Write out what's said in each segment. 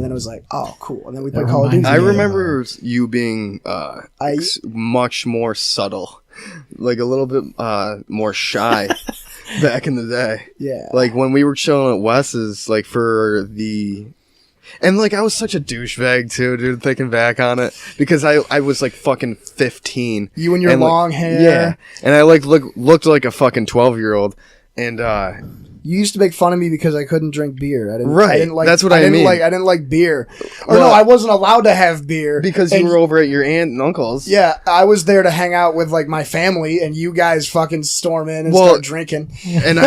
And then it was like, oh, cool. And then we played Call of Duty. I remember you being much more subtle, like a little bit more shy back in the day. Yeah. Like when we were chilling at Wes's, like for the... And like I was such a douchebag too, dude, thinking back on it. Because I was like fucking 15. You and your long hair. Yeah. And I like looked like a fucking 12-year-old. And you used to make fun of me because I couldn't drink beer. I didn't like, that's what I mean. I didn't like beer. Or no, I wasn't allowed to have beer. Because you were over at your aunt and uncle's. Yeah, I was there to hang out with like my family, and you guys fucking storm in and start drinking. And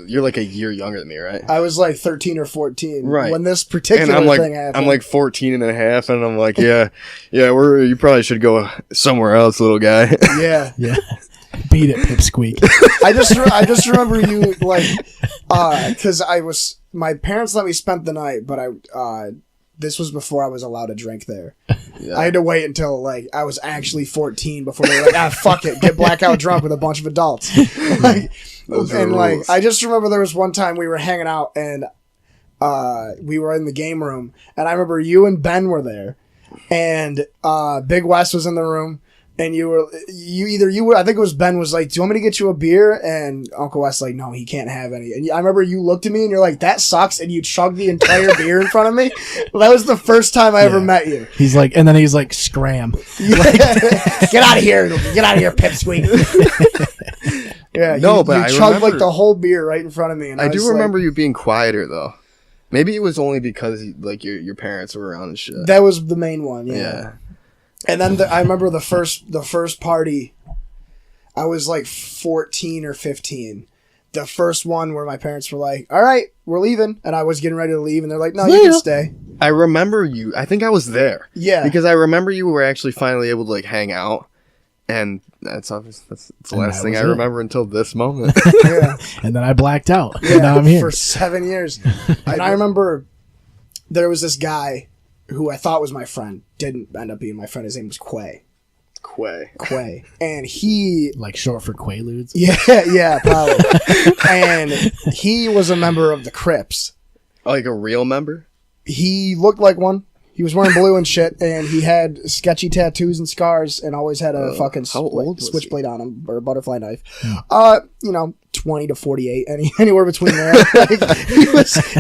you're like a year younger than me, right? I was like 13 or 14 right. when this particular thing happened. I'm like 14 and a half, and I'm like, yeah, you probably should go somewhere else, little guy. Yeah. Beat it, Pipsqueak. I just remember you like, because my parents let me spend the night, but this was before I was allowed to drink there. Yeah. I had to wait until like I was actually 14 before they were like, fuck it, get blackout drunk with a bunch of adults. Like, and like, I just remember there was one time we were hanging out and we were in the game room, and I remember you and Ben were there, and Big West was in the room. And I think it was Ben was like, do you want me to get you a beer? And Uncle Wes like, no, he can't have any. And I remember you looked at me and you're like, that sucks. And you chugged the entire beer in front of me. Well, that was the first time I ever met you. He's like, scram. Get out of here. Get out of here, Pipsqueak. Yeah. No, but you chugged like the whole beer right in front of me. And I do remember you being quieter though. Maybe it was only because like your parents were around and shit. That was the main one. Yeah. And then I remember the first party, I was like 14 or 15. The first one where my parents were like, all right, we're leaving. And I was getting ready to leave. And they're like, no, you can stay. I remember you. I think I was there. Yeah. Because I remember you were actually finally able to like hang out. And that's the last thing I remember until this moment. Yeah. And then I blacked out. Yeah, and now I'm here. For 7 years. And I remember there was this guy who I thought was my friend, didn't end up being my friend. His name was Quay. Quay. And he... Like short for Quaaludes? Yeah, probably. And he was a member of the Crips. Like a real member? He looked like one. He was wearing blue and shit, and he had sketchy tattoos and scars, and always had a fucking switchblade on him, or a butterfly knife. 20 to 48, anywhere between there. Like,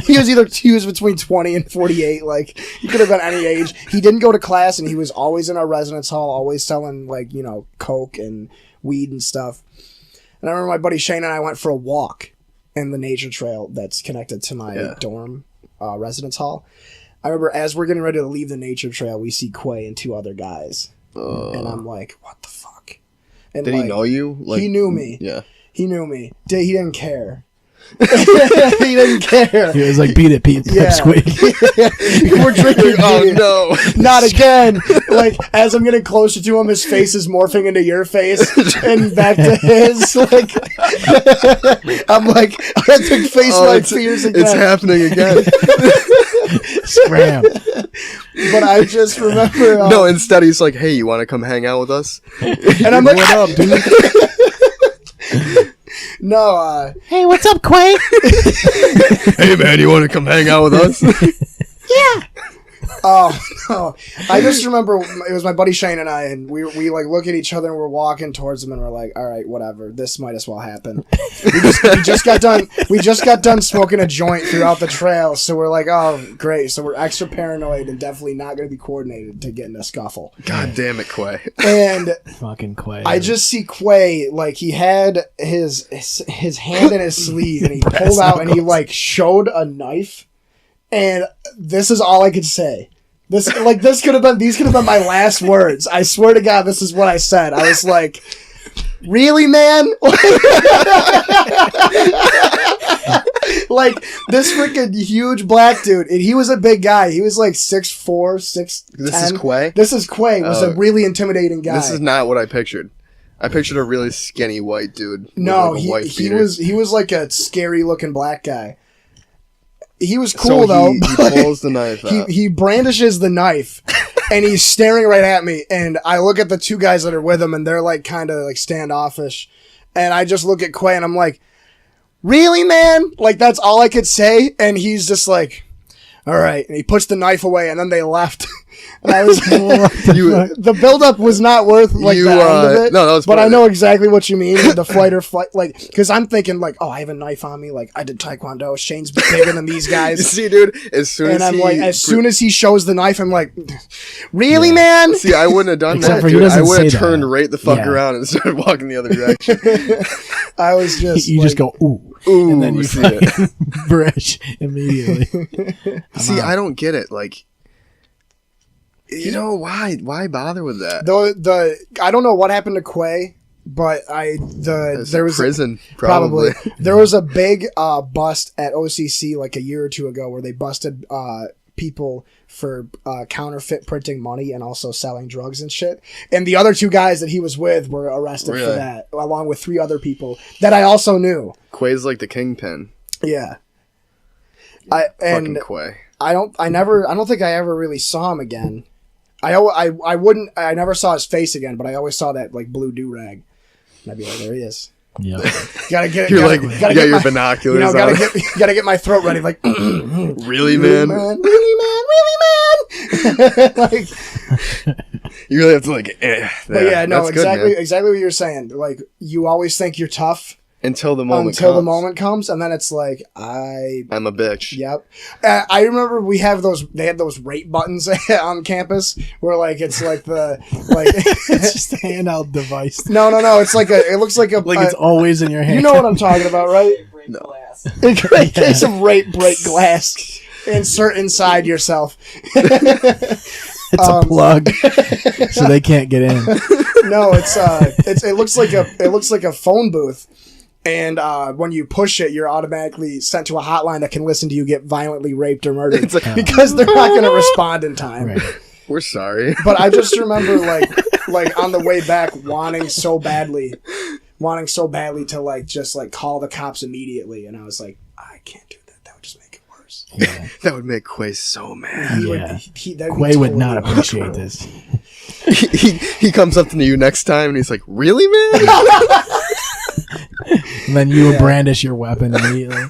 he was between 20 and 48. Like, he could have been any age. He didn't go to class, and he was always in our residence hall, always selling like coke and weed and stuff. And I remember my buddy Shane and I went for a walk in the nature trail that's connected to my dorm residence hall. I remember as we're getting ready to leave the nature trail, we see Quay and two other guys. And I'm like, what the fuck? And did he know you? Like, he knew me. Yeah. He knew me. He didn't care. He didn't care. He was like, beat it, Pipsqueak. We're drinking. Oh, no. Not again. Like, as I'm getting closer to him, his face is morphing into your face and back to his. Like, I'm like, I have to face my fears again. It's happening again. Scram. But I just remember. No, instead he's like, hey, you want to come hang out with us? And I'm like, what up, dude? No, hey, what's up, Quay? Hey, man, you want to come hang out with us? Yeah. Oh, no. I just remember it was my buddy Shane and I, and we like look at each other and we're walking towards them and we're like, all right, whatever. This might as well happen. We just got done smoking a joint throughout the trail, so we're like, oh, great. So we're extra paranoid and definitely not going to be coordinated to get in a scuffle. God damn it, Quay. And fucking Quay. I just see Quay, like he had his hand in his sleeve and he pulled out and he like showed a knife. And this is all I could say. These could have been my last words. I swear to God, this is what I said. I was like, really, man? Like, this freaking huge black dude, and he was a big guy. He was like 6'4", 6'10". This is Quay? This is Quay. Was a really intimidating guy. This is not what I pictured. I pictured a really skinny white dude. No, he was like a scary looking black guy. He was cool, though. He pulls the knife out. He brandishes the knife, and he's staring right at me. And I look at the two guys that are with him, and they're like kind of like standoffish. And I just look at Quay, and I'm like, really, man? Like, that's all I could say? And he's just like, all right. And he puts the knife away, and then they left. And I was You- the buildup was not worth like the end of it. No, that was but I part know of exactly what you mean. The flight or flight, like, because I'm thinking like, oh, I have a knife on me. Like I did Taekwondo. Shane's bigger than these it. guys. See, dude, as soon And as I'm like, as soon as he shows the knife, I'm like, really, man? See, I wouldn't have done Except that, for he dude. I doesn't would have say that. turned right the fuck Yeah. around and started walking the other direction. I was just, You like, just go ooh, Ooh, and then you see it. fucking brush immediately. See, I don't get it. Like, you know, why bother with that? I don't know what happened to Quay, but there was prison, probably probably. there was a big bust at OCC like a year or two ago where they busted people for counterfeit printing money and also selling drugs and shit. And the other two guys that he was with were arrested for Really? that, along with 3 other people that I also knew. Quay's like the kingpin. Yeah. Fucking Quay. I don't think I ever really saw him again. I never saw his face again, but I always saw that like blue do-rag. And I'd be like, there he is. Yeah. Gotta get You're gotta, like, gotta you got get your my, binoculars you know, on. gotta get my throat ready. Like, Really, man? really, man. Like, You really have to like. but yeah, no, that's good, man. exactly what you're saying. Like, you always think you're tough Until the moment until the comes. moment comes, and then it's like, I'm a bitch. Yep. I remember they had those rate buttons on campus where like it's like It's just a handheld device. no, it looks like a Like it's always in your hand. you know what I'm talking about, right? Break glass. In case of break glass, insert inside yourself. It's a plug, so they can't get in. No, it looks like a phone booth. And when you push it, you're automatically sent to a hotline that can listen to you get violently raped or murdered It's like, because they're not going to respond in time. Right. we're sorry. But I just remember like on the way back wanting so badly to like just like call the cops immediately, and I was like, I can't do that. That would just make it worse. Yeah. That would make Quay so mad. Yeah. That'd be Quay would totally not worse. appreciate this. he comes up to you next time and he's like, really, man? And then you would brandish your weapon immediately.